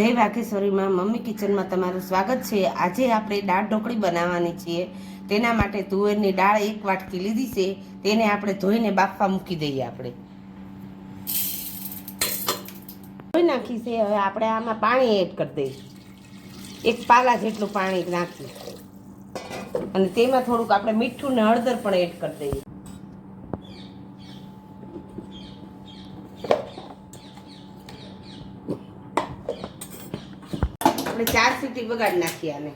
જય વાઘેશ્વરીમાં મમ્મી કિચનમાં તમારું સ્વાગત છે। આજે આપણે દાળ ઢોકળી બનાવવાની છીએ। તેના માટે તુવેરની દાળ 1 વાટકી લીધી છે। તેને આપણે ધોઈને બાફવા મૂકી દઈએ। આપણે ધોઈ નાખી છે। હવે આપણે આમાં પાણી એડ કરી દઈએ। 1 પાલા જેટલું પાણી નાખી અને તેમાં થોડુંક આપણે મીઠું ને હળદર પણ એડ કરી દઈએ। આપણે 4 સીટી વગાડી નાખીએ આને।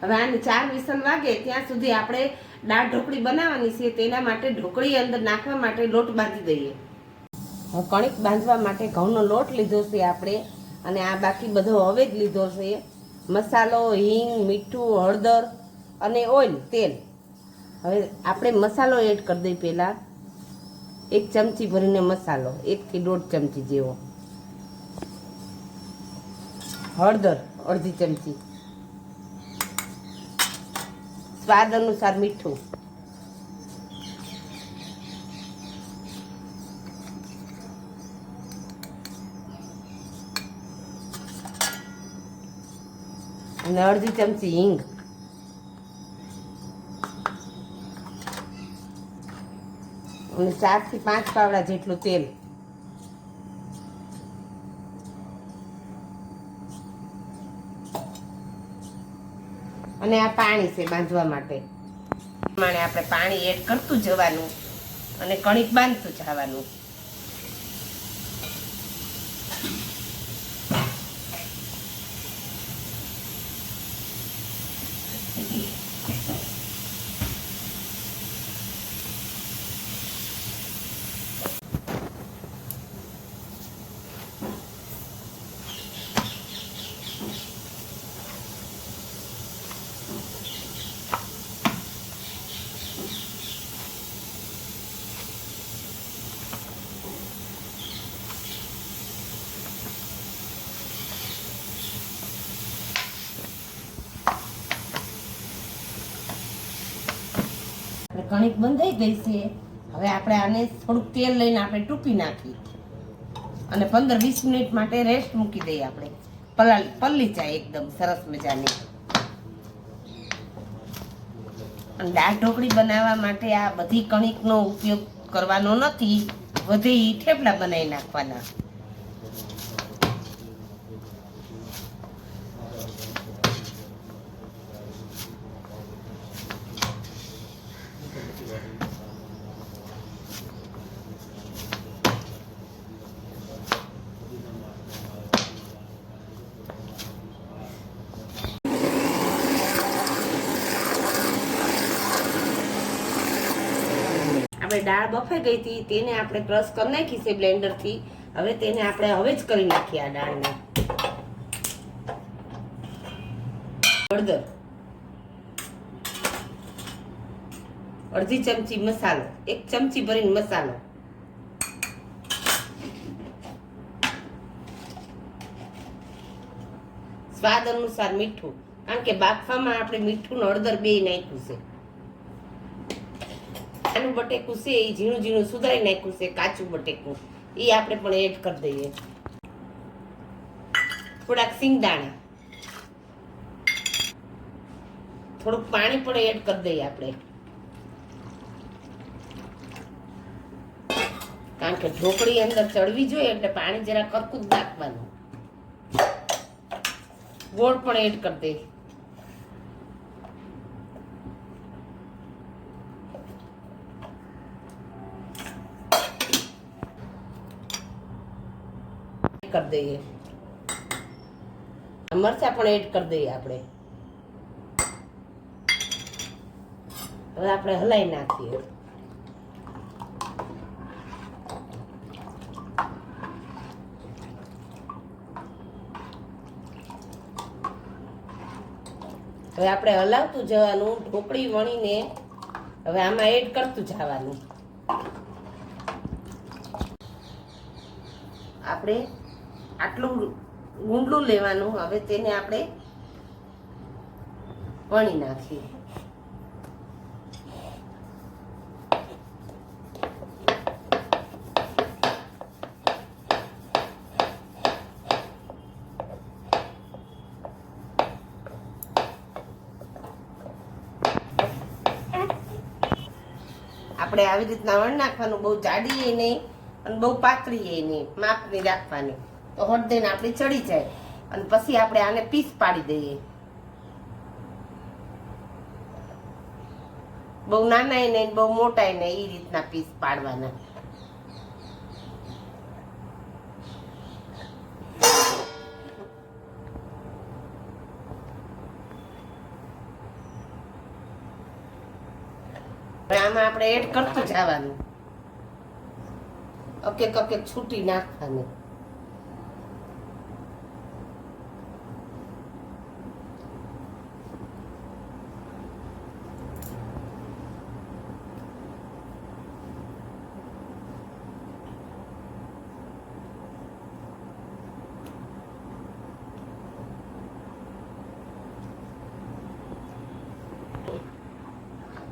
હવે આને 4 વિસલ વાગે ત્યાં સુધી આપણે દાળ ઢોકળી બનાવવાની છે। તેના માટે ઢોકળી અંદર નાખવા માટે લોટ બાંધી દઈએ। હવે કણિક બાંધવા માટે ઘઉંનો લોટ લીધો છે આપણે, અને આ બાકી બધો હવે જ લીધો છે। મસાલો, હિંગ, મીઠું, હળદર અને ઓઇલ તેલ। હવે આપણે મસાલો એડ કરી દઈએ। પહેલાં 1 ચમચી ભરીને મસાલો, 1 થી 1.5 ચમચી જેવો। હળદર અડધી ચમચી, સ્વાદ અનુસાર મીઠું, અને અડધી ચમચી હિંગ, અને 4 થી 5 પાવડા જેટલું તેલ। અને આ પાણી છે બાંધવા માટે। પ્રમાણે આપણે પાણી એડ કરતું જવાનું અને કણિક બાંધતું જવાનું। કણિક બંધાઈ ગઈ છે। હવે આપણે આને થોડુંક તેલ લઈને આપણે ટૂંપી નાખી અને 15-20 મિનિટ માટે રેસ્ટ મૂકી દઈએ। આપણે પલ્લી જાય એકદમ સરસ મજાની। અને દાળ ઢોકળી બનાવવા માટે આ બધી કણિકનો ઉપયોગ કરવાનો નથી, વધે થેપલા બનાવી નાખવાના। આપણે દાળ બફાઈ ગઈ હતી, તેને આપણે ક્રશ કરી નાખી છે બ્લેન્ડરથી। હવે તેને આપણે હવે જ કરી નાખીએ આ દાળને। હળદર અડધી ચમચી મસાલો, 1 ચમચી ભરીને મસાલો, સ્વાદ અનુસાર મીઠું, કારણ કે બાફવામાં આપણે મીઠું ને હળદર બે નાખ્યું છે। આનું બટેકું છે એ ઝીણું ઝીણું સુધારી નાખ્યું છે, કાચું બટેકું એ આપણે પણ એડ કરી દઈએ। થોડાક સિંગદાણા, થોડુંક પાણી પણ એડ કરી દઈએ આપણે, કારણ કે ઢોકળી અંદર ચડવી જોઈએ એટલે પાણી જરા કરકું જ નાખવાનું। ગોળ પણ એડ કરી દઈએ। કરી દઈએ મરચાં પણ એડ કરી દઈએ આપણે। હવે આપણે હલાવી નાખીએ। હવે આપણે હલાવતું જવાનું, ઢોકળી વણીને હવે આમાં એડ કરતું જવાનું। આપણે આટલું ગુંડલું લેવાનું, હવે તેને આપણે વણી નાખીએ। આપણે આવી રીતના વણ નાખવાનું, બહુ જાડી નહીં અને બહુ પાતળી નહીં, માપની રાખવાની, તો હળદઈને આપણી ચડી જાય. અને પછી આપણે આને પીસ પાડી દઈએ. બહુ નાના નહીં બહુ મોટા નહીં, એ રીતના પીસ પાડવાના. આમાં આપણે એડ કરતું જવાનું, એક છૂટી નાખવાની.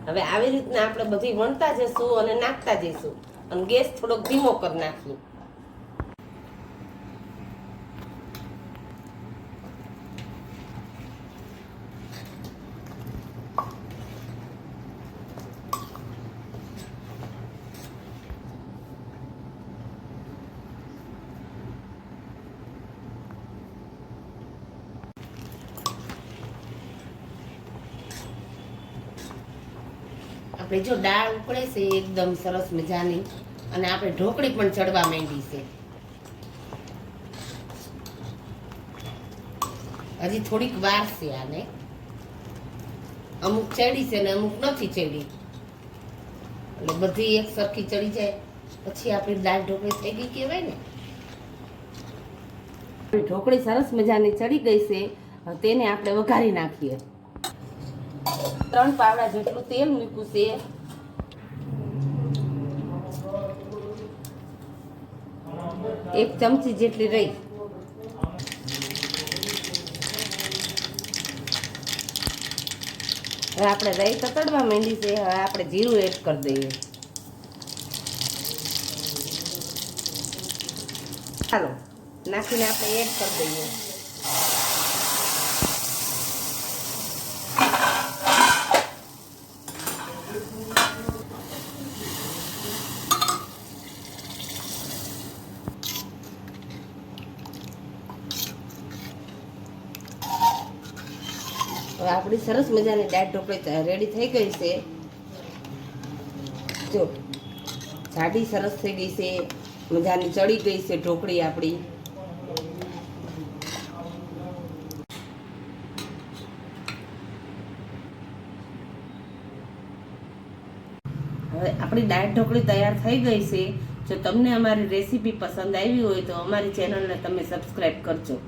હવે આવી રીતના આપણે બધી વણતા જઈશું અને નાખતા જઈશું, અને ગેસ થોડોક ધીમો કરી નાખીએ. આપણે જો દાળ ઉકળે છે એકદમ સરસ મજાની, અને આપણે ઢોકળી પણ ચડવા માંડી છે. હજી થોડીક વાર છે આને, અમુક ચડી છે ને અમુક નથી ચડી, એટલે બધી એક સરખી ચડી જાય પછી આપણી દાળ ઢોકળી થઈ ગઈ કહેવાય ને. ઢોકળી સરસ મજાની ચડી ગઈ છે, તેને આપણે વઘારી નાખીએ. 3 પાવડા જેટલું તેલ મૂક્યું છે. એક ચમચી જેટલી રહી. હવે આપણે રહી તતડવા માંડી છે. હવે આપણે જીરું એડ કરી દઈએ. ચાલો નાખીને આપણે એડ કરી દઈએ. હવે આપણી સરસ મજાની દાળ ઢોકળી રેડી થઈ ગઈ છે. જો જાડી સરસ થઈ ગઈ છે, મજાની ચડી ગઈ છે ઢોકળી આપણી. હવે આપણી દાળ ઢોકળી તૈયાર થઈ ગઈ છે. જો તમને અમારી રેસીપી પસંદ આવી હોય તો અમારી ચેનલને તમે સબસ્ક્રાઈબ કરજો.